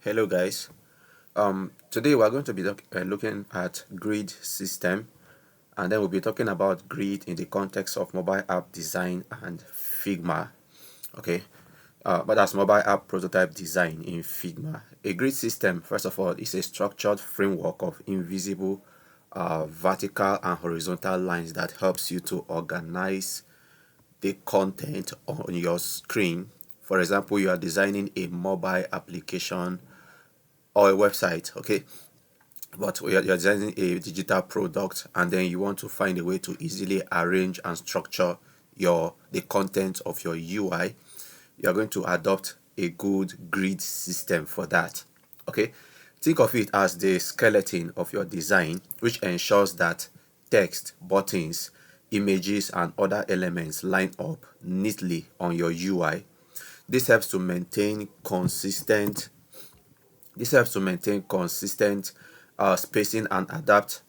Hello guys. Today we're going to be looking at grid system, and then we'll be talking about grid in the context of mobile app design and Figma. Okay, but that's mobile app prototype design in Figma. A grid system, first of all, is a structured framework of invisible vertical and horizontal lines that helps you to organize the content on your screen. For example, you are designing a mobile application or a website, okay, but you're designing a digital product, and then you want to find a way to easily arrange and structure the content of your UI. You're going to adopt a good grid system for that. Okay, think of it as the skeleton of your design, which ensures that text, buttons, images, and other elements line up neatly on your UI. This helps to maintain consistent spacing and adapt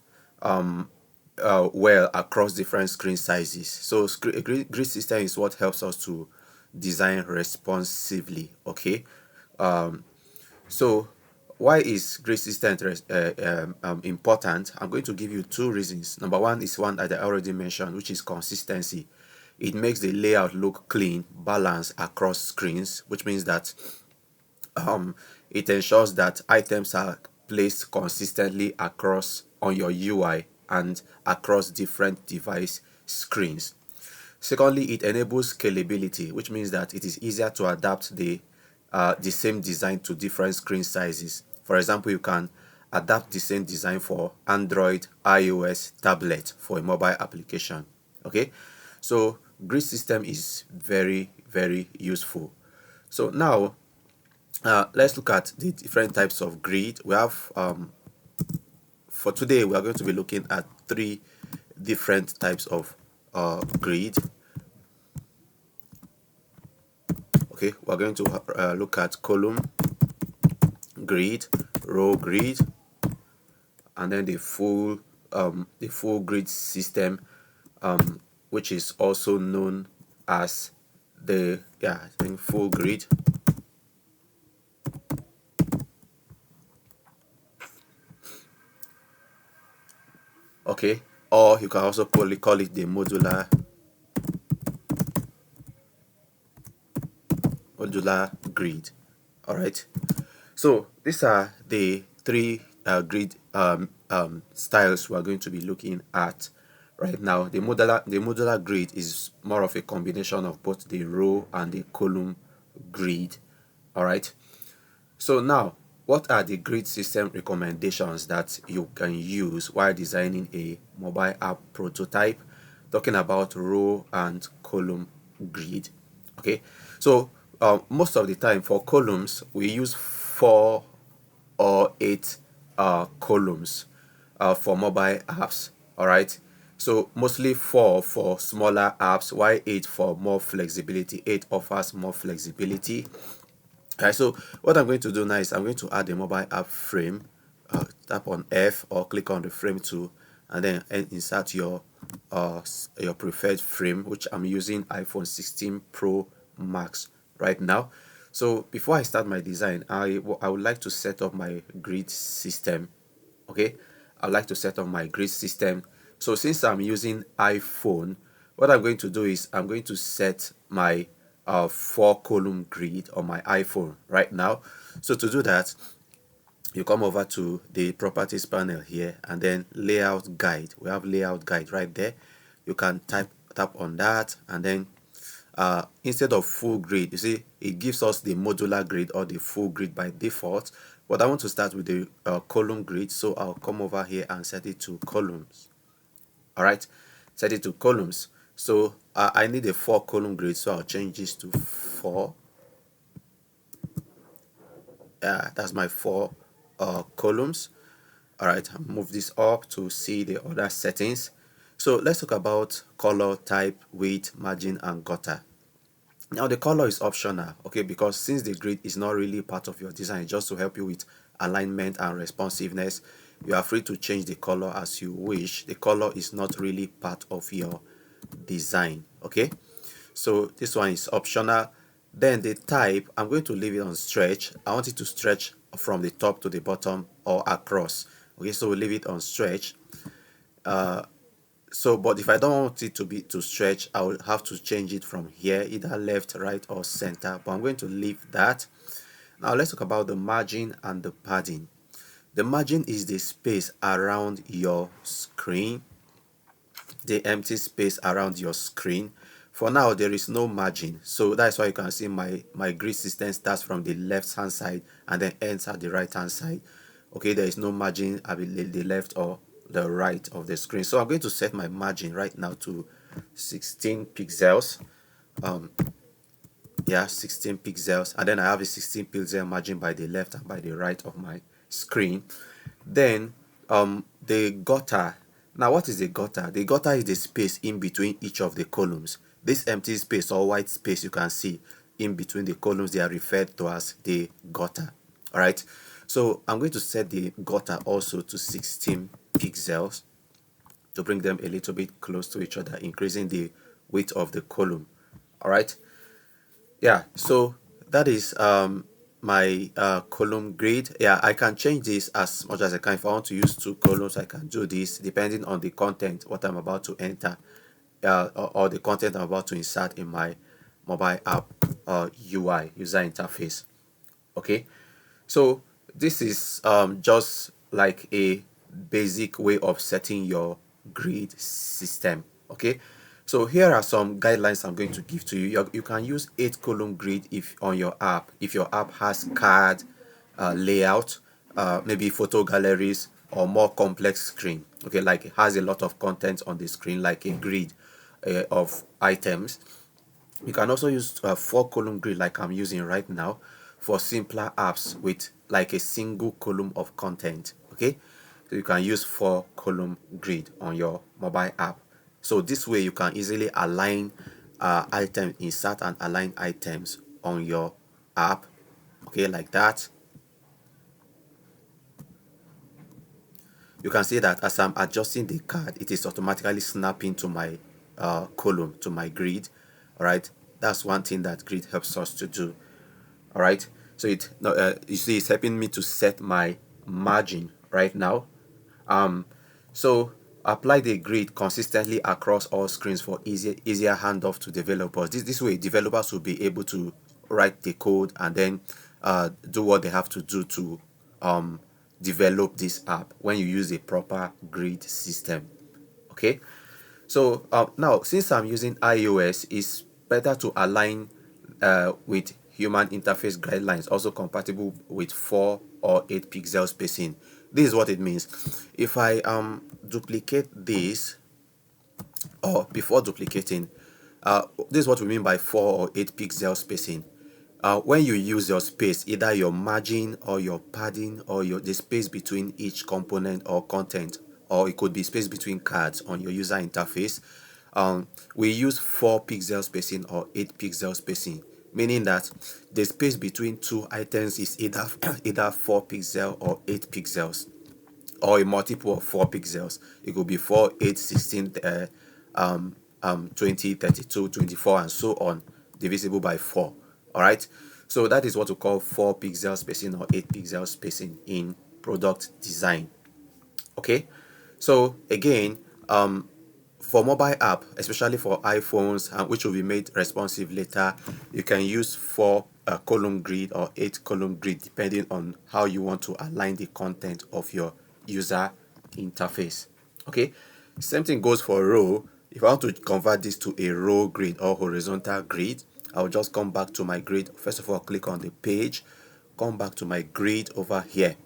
well across different screen sizes. So a grid system is what helps us to design responsively. Okay, so why is grid system important? I'm going to give you two reasons. Number one is one that I already mentioned, which is consistency. It makes the layout look clean, balanced across screens, which means that it ensures that items are placed consistently across on your UI and across different device screens. Secondly, it enables scalability, which means that it is easier to adapt the same design to different screen sizes. For example, you can adapt the same design for Android, iOS, tablet for a mobile application. Okay, so grid system is very useful. So now let's look at the different types of grid. We have for today we are going to be looking at three different types of grid. Okay, we're going to look at column grid, row grid, and then the full grid system, which is also known as the full grid. Okay, or you can also call it the modular grid. All right, so these are the three grid styles we are going to be looking at right now. The modular grid is more of a combination of both the row and the column grid. All right, so now, what are the grid system recommendations that you can use while designing a mobile app prototype? Talking about row and column grid. Okay, so most of the time for columns we use 4 or 8 columns for mobile apps. All right, so mostly 4 for smaller apps, while 8 for more flexibility. 8 offers more flexibility. Alright, so what I'm going to do now is I'm going to add a mobile app frame. Tap on F or click on the frame tool, and then insert your preferred frame, which I'm using iPhone 16 Pro Max right now. So before I start my design, I would like to set up my grid system. Okay, I'd like to set up my grid system. So since I'm using iPhone, what I'm going to do is I'm going to set my 4 column grid on my iPhone right now. So to do that, you come over to the properties panel here, and then layout guide. We have layout guide right there. You can tap on that, and then instead of full grid, you see it gives us the modular grid or the full grid by default, but I want to start with the column grid, so I'll come over here and set it to columns. All right, set it to columns. So I need a 4 column grid, so I'll change this to 4. That's my 4 columns. All right, I'll move this up to see the other settings. So let's talk about color type, width, margin, and gutter. Now the color is optional, okay, because since the grid is not really part of your design, just to help you with alignment and responsiveness, you are free to change the color as you wish. The color is not really part of your design. Okay, so this one is optional. Then the type, I'm going to leave it on stretch. I want it to stretch from the top to the bottom or across. Okay, so we'll leave it on stretch. So but if I don't want it to stretch, I will have to change it from here, either left, right, or center, but I'm going to leave that. Now let's talk about the margin and the padding. The margin is the space around your screen, the empty space around your screen. For now there is no margin, so that's why you can see my grid system starts from the left hand side and then ends at the right hand side. Okay, there is no margin at the left or the right of the screen. So I'm going to set my margin right now to 16 pixels. Yeah, 16 pixels, and then I have a 16 pixel margin by the left and by the right of my screen. Then the gutter. Now what is the gutter? The gutter is the space in between each of the columns. This empty space or white space you can see in between the columns, they are referred to as the gutter. All right, so I'm going to set the gutter also to 16 pixels to bring them a little bit close to each other, increasing the width of the column. All right, yeah, so that is my column grid. Yeah, I can change this as much as I can. If I want to use two columns, I can do this depending on the content, what I'm about to enter, or the content I'm about to insert in my mobile app UI, user interface. Okay, so this is just like a basic way of setting your grid system. Okay, so here are some guidelines I'm going to give to you. You can use 8 column grid if on your app, if your app has card layout, maybe photo galleries, or more complex screen. Okay, like it has a lot of content on the screen, like a grid of items. You can also use a 4 column grid like I'm using right now for simpler apps with like a single column of content. Okay, so you can use 4 column grid on your mobile app. So this way you can easily align item, insert and align items on your app. Okay, like that. You can see that as I'm adjusting the card, it is automatically snapping to my column, to my grid. All right, that's one thing that grid helps us to do. All right, so you see it's helping me to set my margin right now. So apply the grid consistently across all screens for easier handoff to developers. This way developers will be able to write the code and then do what they have to do to develop this app when you use a proper grid system. Okay, so now since I'm using iOS, it's better to align with human interface guidelines, also compatible with 4 or 8 pixel spacing. This is what it means. If I duplicate this, or before duplicating, this is what we mean by 4 or 8 pixel spacing. When you use your space, either your margin or your padding or the space between each component or content, or it could be space between cards on your user interface, we use 4 pixel spacing or 8 pixel spacing, meaning that the space between two items is either either 4 pixel or 8 pixels, or a multiple of 4 pixels. It could be 4, 8, 16, 20, 32, 24, and so on, divisible by 4. All right, so that is what we call 4 pixel spacing or 8 pixel spacing in product design. Okay, so again, for mobile app, especially for iPhones, which will be made responsive later, you can use 4 column grid or 8 column grid depending on how you want to align the content of your user interface. Okay, same thing goes for row. If I want to convert this to a row grid or horizontal grid, I'll just come back to my grid. First of all, click on the page, come back to my grid over here,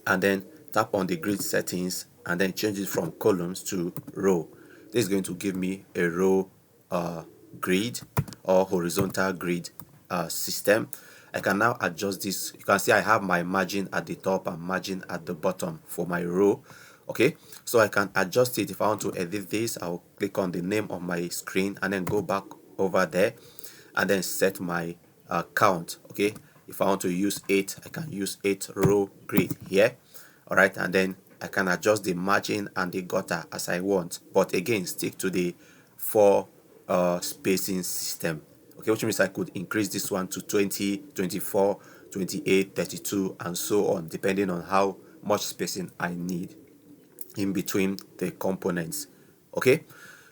and then tap on the grid settings and then change it from columns to row. This is going to give me a row grid or horizontal grid system. I can now adjust this. You can see I have my margin at the top and margin at the bottom for my row. Okay, so I can adjust it. If I want to edit this, I'll click on the name of my screen and then go back over there and then set my count. Okay, if I want to use 8, I can use 8 row grid here. All right, and then I can adjust the margin and the gutter as I want, but again stick to the 4 spacing system. okay, which means I could increase this one to 20, 24, 28, 32, and so on, depending on how much spacing I need in between the components. Okay,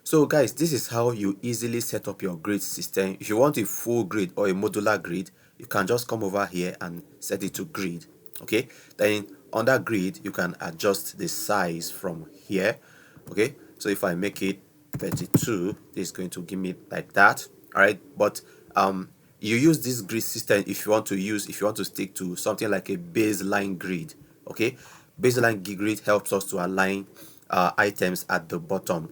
so guys, this is how you easily set up your grid system. If you want a full grid or a modular grid, you can just come over here and set it to grid. Okay, then under grid you can adjust the size from here. Okay, so if I make it 32, this is going to give me like that. All right, but you use this grid system if you want to stick to something like a baseline grid. Okay, baseline grid helps us to align items at the bottom.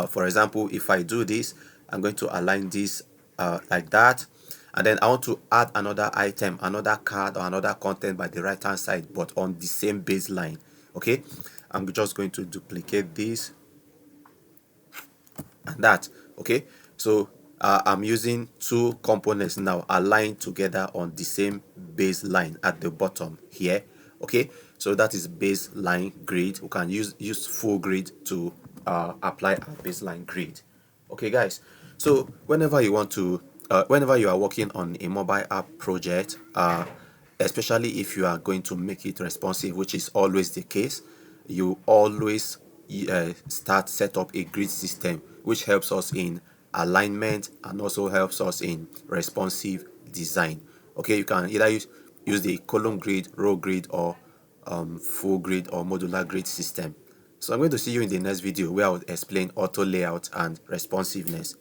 For example, if I do this, I'm going to align this like that, and then I want to add another item, another card or another content by the right hand side, but on the same baseline. Okay, I'm just going to duplicate this and that. Okay, so I'm using two components now aligned together on the same baseline at the bottom here. Okay, so that is baseline grid. We can use full grid to apply our baseline grid. Okay guys, so whenever you are working on a mobile app project, especially if you are going to make it responsive, which is always the case, you always set up a grid system, which helps us in alignment and also helps us in responsive design. Okay, you can either use the column grid, row grid, or full grid or modular grid system. So I'm going to see you in the next video where I will explain auto layout and responsiveness.